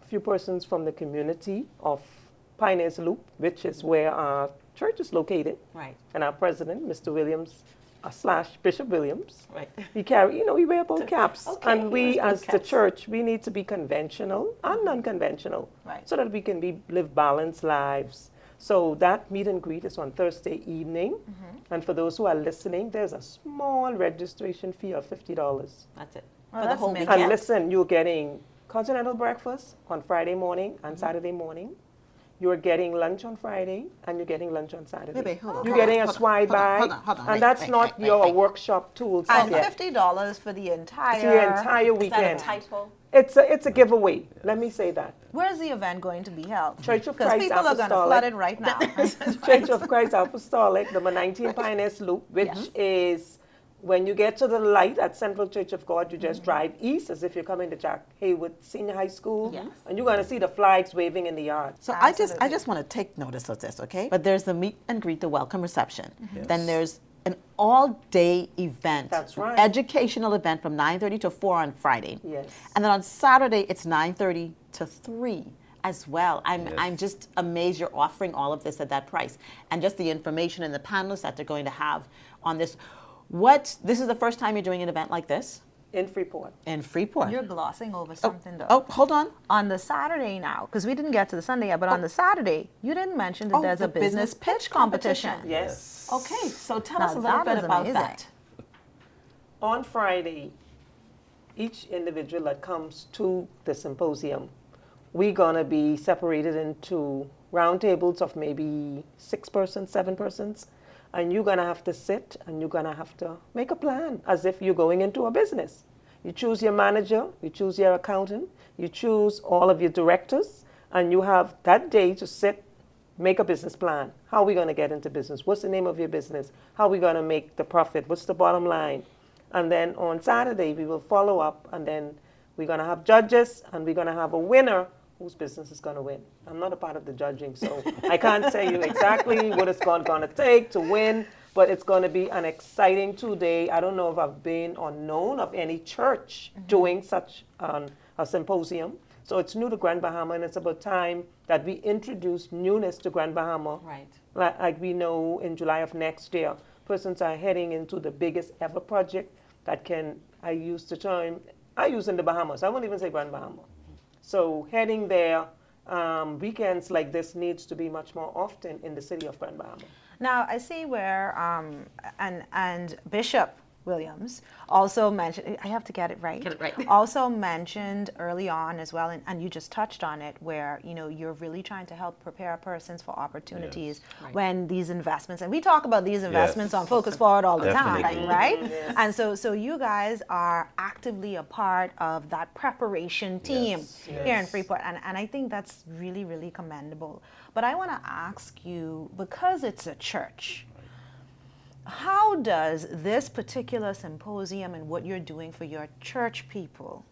few persons from the community of Pioneers Loop, which is where our church is located. Right. And our president, Mr. Williams, / Bishop Williams. Right. We carry, we wear both caps. Okay, And he we, wears both as the caps. church, we need to be conventional and non-conventional. Right. So that we can live balanced lives. So that meet and greet is on Thursday evening. And for those who are listening, there's a small registration fee of $50. That's it. Well, For the that's whole amazing. weekend. And listen, you're getting continental breakfast on Friday morning and Saturday morning. You're getting lunch on Friday and you're getting lunch on Saturday. Wait, hold on, You're hold on, getting a hold on, swide hold on, bag. hold on, And that's not your workshop tools And yet. $50 for the entire. It's the entire Is that a weekend. typo? It's a giveaway. Let me say that. Where's the event going to be held? Church of Because Christ people are going to Apostolic. flood it right now. Church of Christ Apostolic, number 19 Pioneers Loop, which is when you get to the light at Central Church of God, you just drive east as if you're coming to Jack Haywood Senior High School. Yes. And you're going to see the flags waving in the yard. So I just want to take notice of this, okay? But there's the meet and greet, the welcome reception. Then there's an all-day event. That's right. Educational event from 9:30 to 4 on Friday. Yes. And then on Saturday, it's 9:30 to 3 as well. I'm just amazed you're offering all of this at that price. And just the information and the panelists that they're going to have on this. This is the first time you're doing an event like this? In Freeport. In Freeport. You're glossing over something though. Oh, hold on. On the Saturday now, because we didn't get to the Sunday yet, but on the Saturday, you didn't mention that there's the a business pitch competition. Yes. Okay, so tell Now us a little that bit is about amazing. that. On Friday, each individual that comes to the symposium, we're going to be separated into round tables of maybe 6 persons, 7 persons. And you're going to have to sit and you're going to have to make a plan as if you're going into a business. You choose your manager, you choose your accountant, you choose all of your directors, and you have that day to sit, make a business plan. How are we going to get into business? What's the name of your business? How are we going to make the profit? What's the bottom line? And then on Saturday, we will follow up, and then we're going to have judges, and we're going to have a winner whose business is going to win. I'm not a part of the judging, so I can't tell you exactly what it's going to take to win, but it's going to be an exciting 2-day. I don't know if I've been or known of any church doing such a symposium. So it's new to Grand Bahama, and it's about time that we introduce newness to Grand Bahama. Right. Like we know in July of next year, persons are heading into the biggest ever project that I use in the Bahamas. I won't even say Grand Bahama. So heading there, weekends like this needs to be much more often in the city of Grand Bahama. Now I see where and Bishop Williams also mentioned, I have to get it right. Get it right. Also mentioned early on as well, and you just touched on it, where you're really trying to help prepare persons for opportunities when these investments, and we talk about these investments on Focus Forward all the Definitely. time, right? And so you guys are actively a part of that preparation team here in Freeport, and I think that's really, really commendable. But I want to ask you, because it's a church, how does this particular symposium and what you're doing for your church people,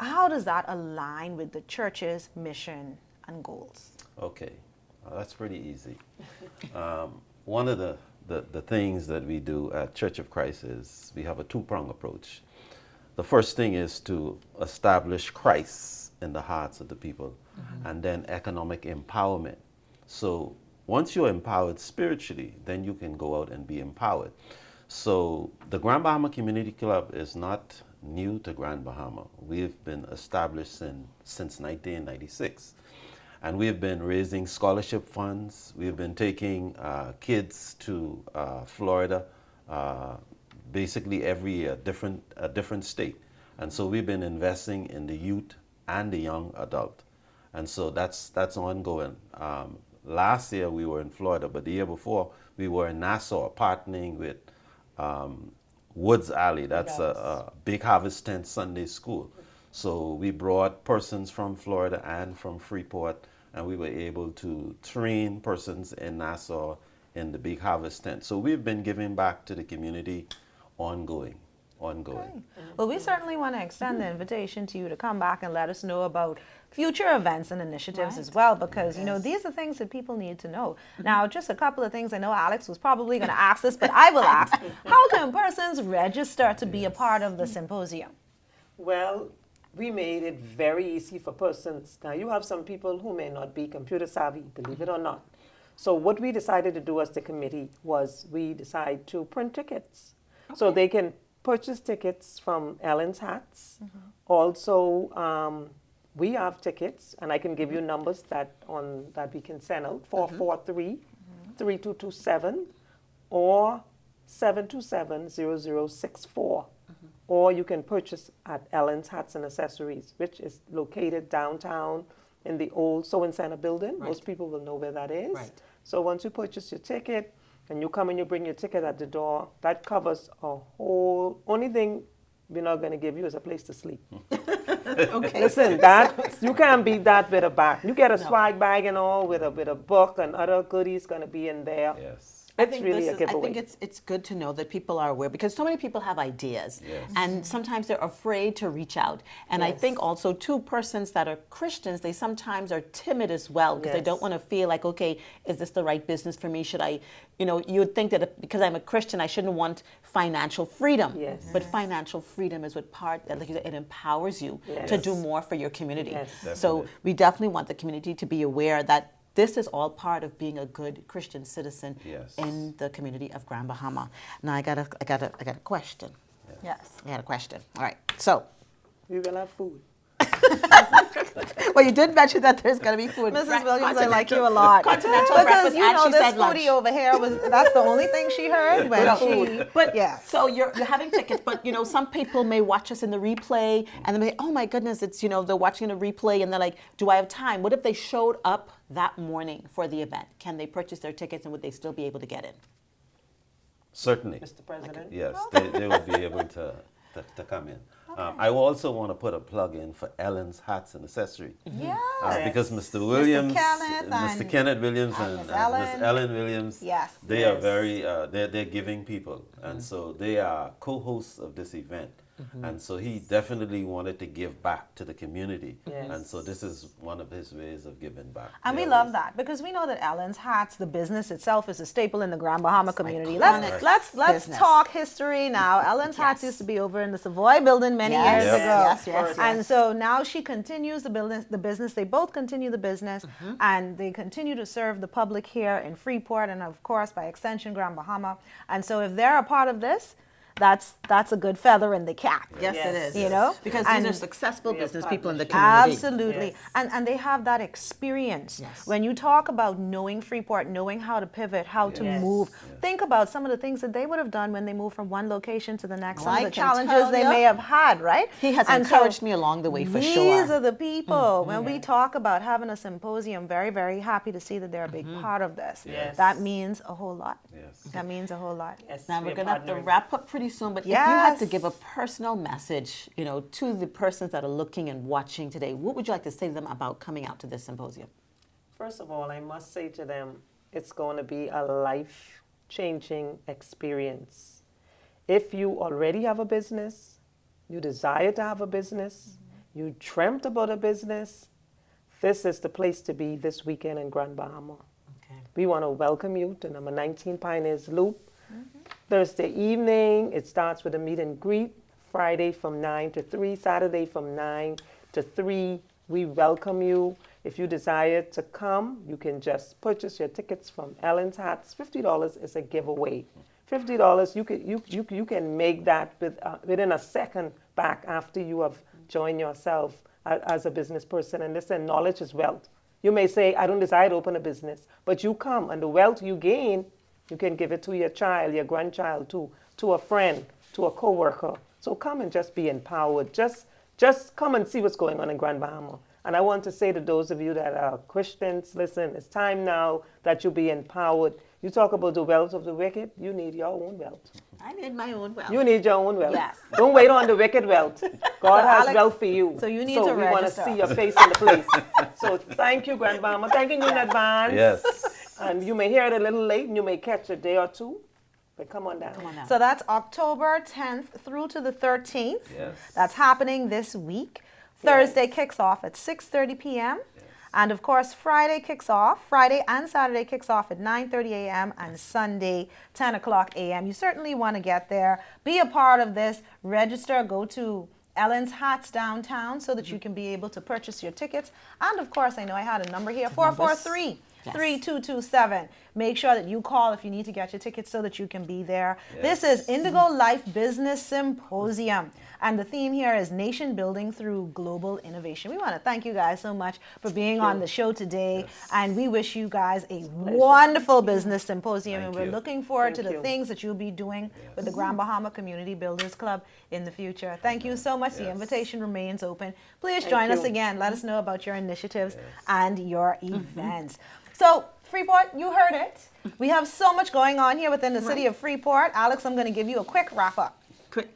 how does that align with the church's mission and goals? Okay, that's pretty easy. One of the things that we do at Church of Christ is we have a 2-pronged approach. The first thing is to establish Christ in the hearts of the people, and then economic empowerment. So once you're empowered spiritually, then you can go out and be empowered. So the Grand Bahama Community Club is not new to Grand Bahama. We've been established since 1996. And we've been raising scholarship funds. We've been taking kids to Florida basically every year, a different state. And so we've been investing in the youth and the young adult. And so that's ongoing. Last year we were in Florida, but the year before we were in Nassau, partnering with Woods Alley. That's a Big Harvest Tent Sunday school. So we brought persons from Florida and from Freeport, and we were able to train persons in Nassau in the Big Harvest Tent. So we've been giving back to the community ongoing. ongoing. Well, we certainly want to extend the invitation to you to come back and let us know about future events and initiatives as well, because you know these are things that people need to know. Now, just a couple of things. I know Alex was probably going to ask this, but I will ask: how can persons register to be a part of the symposium? Well, we made it very easy for persons. Now, you have some people who may not be computer savvy, believe it or not. So what we decided to do as the committee was we decided to print tickets. So they can purchase tickets from Ellen's Hats. Also, we have tickets, and I can give you numbers that we can send out, 443-3227 or 727-0064. Or you can purchase at Ellen's Hats and Accessories, which is located downtown in the old Sewing Center building. Most people will know where that is. So once you purchase your ticket and you come and you bring your ticket at the door, that covers a whole, only thing we're not going to give you is a place to sleep. Listen, that you can't beat that with a bag. You get a swag bag and all with a book and other goodies going to be in there. Yes. It's really a I giveaway. think it's good to know that people are aware, because so many people have ideas and sometimes they're afraid to reach out. And I think also too, persons that are Christians, they sometimes are timid as well, because they don't want to feel like, okay, is this the right business for me? Should I, you know, you would think that because I'm a Christian, I shouldn't want financial freedom. But financial freedom is what like you said, it empowers you to do more for your community. So we definitely want the community to be aware that this is all part of being a good Christian citizen in the community of Grand Bahama. Now I got a question. Yes. I got a question. All right. So We will have food. well, you did mention that there's going to be food. Mrs. Williams, I like you a lot. Continental Because breakfast, you and know she this said lunch. foodie over here that's the only thing she heard when she. But yeah. So you're having tickets, but you know some people may watch us in the replay and they may, oh my goodness, it's, you know, they're watching the replay and they're like, do I have time? What if they showed up that morning for the event? Can they purchase their tickets and would they still be able to get in? Certainly. Mr. President? Yes, they will be able to come in. I also want to put a plug in for Ellen's Hats and Accessory. Yes. Because Mr. Williams, Kenneth Kenneth Williams and Miss Miss Ellen Williams, Yes. they are very, they're giving people. And so they are co-hosts of this event. And so he definitely wanted to give back to the community. And so this is one of his ways of giving back. And we love that because we know that Ellen's Hats, the business itself, is a staple in the Grand Bahama community. Let's talk history now. Ellen's Hats used to be over in the Savoy building many years ago. And so now she continues the business. They both continue the business and they continue to serve the public here in Freeport and of course by extension Grand Bahama. And so if they're a part of this, that's a good feather in the cap. Yes, it is. You know? Because these are successful business people in the community. Absolutely. And they have that experience. When you talk about knowing Freeport, knowing how to pivot, how to move, think about some of the things that they would have done when they moved from one location to the next, some of the challenges they may have had, right? He has encouraged me along the way for sure. These are the people, when we talk about having a symposium, very, very happy to see that they're a big part of this. That means a whole lot. That means a whole lot. Now we're going to have to wrap up pretty soon, but if you had to give a personal message, you know, to the persons that are looking and watching today, what would you like to say to them about coming out to this symposium? First of all, I must say to them, it's going to be a life-changing experience. If you already have a business, you desire to have a business, you dreamt about a business, this is the place to be this weekend in Grand Bahama. We want to welcome you to number 19 Pioneers Loop. Thursday evening, it starts with a meet and greet. Friday from 9 to 3, Saturday from 9 to 3. We welcome you. If you desire to come, you can just purchase your tickets from Ellen's Hats. $50 is a giveaway. $50, you can make that within a second back after you have joined yourself as a business person. And listen, knowledge is wealth. You may say, I don't desire to open a business, but you come and the wealth you gain, you can give it to your child, your grandchild, to a friend, to a coworker. So come and just be empowered. Just come and see what's going on in Grand Bahama. And I want to say to those of you that are Christians, listen, it's time now that you be empowered. You talk about the wealth of the wicked, you need your own wealth. I need my own wealth. You need your own wealth. Yes. Don't wait on the wicked wealth. God has Alex, wealth for you. so you need so to we want to register. see your face in the place. So thank you, Grand Bahama. Thanking you in advance. Yes. And you may hear it a little late and you may catch a day or two. But come on down. So that's October 10th through to the 13th. Yes. That's happening this week. Thursday kicks off at 6:30 p.m. And of course, Friday and Saturday kicks off at 9:30 a.m. and Sunday 10 o'clock a.m. You certainly want to get there, be a part of this, register, go to Ellen's Hats downtown so that you can be able to purchase your tickets. And of course, I know I had a number here, 443-3227. Make sure that you call if you need to get your tickets so that you can be there. This is Indigo Life Business Symposium. And the theme here is Nation Building Through Global Innovation. We want to thank you guys so much for being on the show today. And we wish you guys a wonderful business symposium. And we're looking forward to the things that you'll be doing with the Grand Bahama Community Builders Club in the future. Thank you so much. The invitation remains open. Please join us again. Let us know about your initiatives and your events. So, Freeport, you heard it. We have so much going on here within the city of Freeport. Alex, I'm going to give you a quick wrap-up.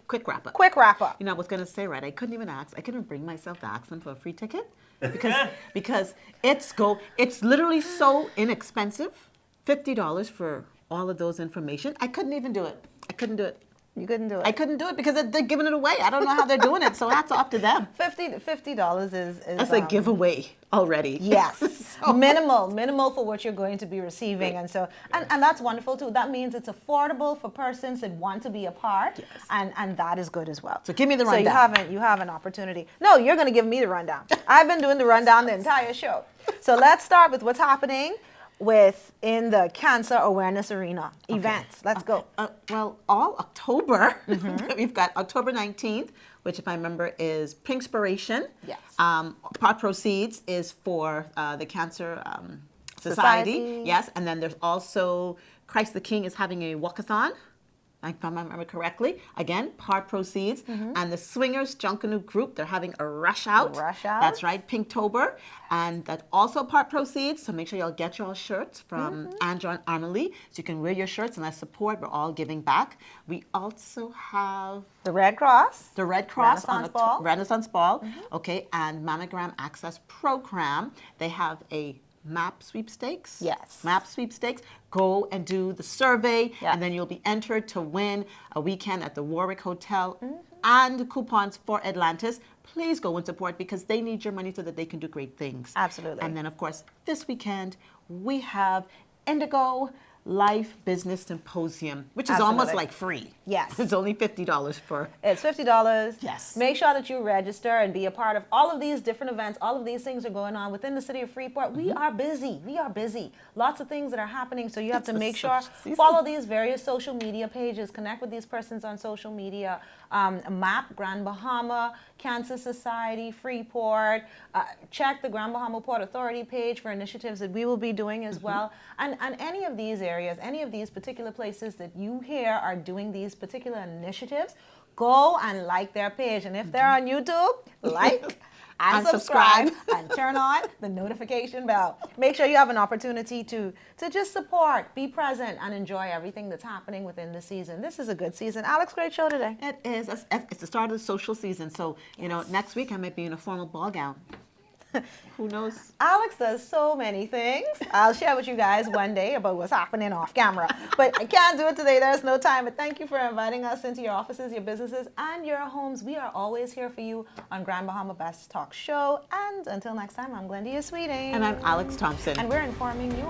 Quick wrap up. Quick wrap up. You know, I was going to say, right, I couldn't even bring myself to ask them for a free ticket because it's literally so inexpensive, $50 for all of those information. I couldn't even do it. I couldn't do it. You couldn't do it. I couldn't do it because they're giving it away. I don't know how they're doing it, so that's off to them. $50 is That's a giveaway already. Yes, minimal for what you're going to be receiving, and so and that's wonderful too. That means it's affordable for persons that want to be a part, and that is good as well. So give me the rundown. So you have an opportunity. No, you're going to give me the rundown. I've been doing the rundown the entire show. So let's start with what's happening in the cancer awareness arena events. Let's go. Well, all October, we've got October 19th, which if I remember is Pinkspiration. Yes. Part proceeds is for the Cancer Society. Yes, and then there's also Christ the King is having a walkathon. If I remember correctly, again, part proceeds. And the Swingers Junkanoo Group, they're having a rush out. That's right, Pinktober. And that also part proceeds, so make sure y'all get your shirts from Andrew and Armalie, so you can wear your shirts and let's support. We're all giving back. We also have the Red Cross. The Red Cross Renaissance Ball. Renaissance Ball. Okay, and Mammogram Access Program. They have a MAP sweepstakes. Yes. MAP sweepstakes. Go and do the survey, and then you'll be entered to win a weekend at the Warwick Hotel and coupons for Atlantis. Please go and support because they need your money so that they can do great things. Absolutely. And then, of course, this weekend we have Indigo Life Business Symposium, which is almost like free. Yes. It's only $50 for... It's $50. Yes. Make sure that you register and be a part of all of these different events. All of these things are going on within the city of Freeport. We are busy. We are busy. Lots of things that are happening, so you have to make sure, follow these various social media pages, connect with these persons on social media, MAP, Grand Bahama, Cancer Society, Freeport, check the Grand Bahama Port Authority page for initiatives that we will be doing as well. And any of these areas, any of these particular places that you hear are doing these particular initiatives, go and like their page. And if they're on YouTube, like and subscribe and turn on the notification bell. Make sure you have an opportunity to just support, be present, and enjoy everything that's happening within the season. This is a good season. Alex, great show today. It is. It's the start of the social season. So, you know, next week I might be in a formal ball gown. Who knows? Alex does so many things. I'll share with you guys one day about what's happening off camera. But I can't do it today. There's no time. But thank you for inviting us into your offices, your businesses, and your homes. We are always here for you on Grand Bahama Best Talk Show. And until next time, I'm Glendia Sweeting. And I'm Alex Thompson. And we're informing you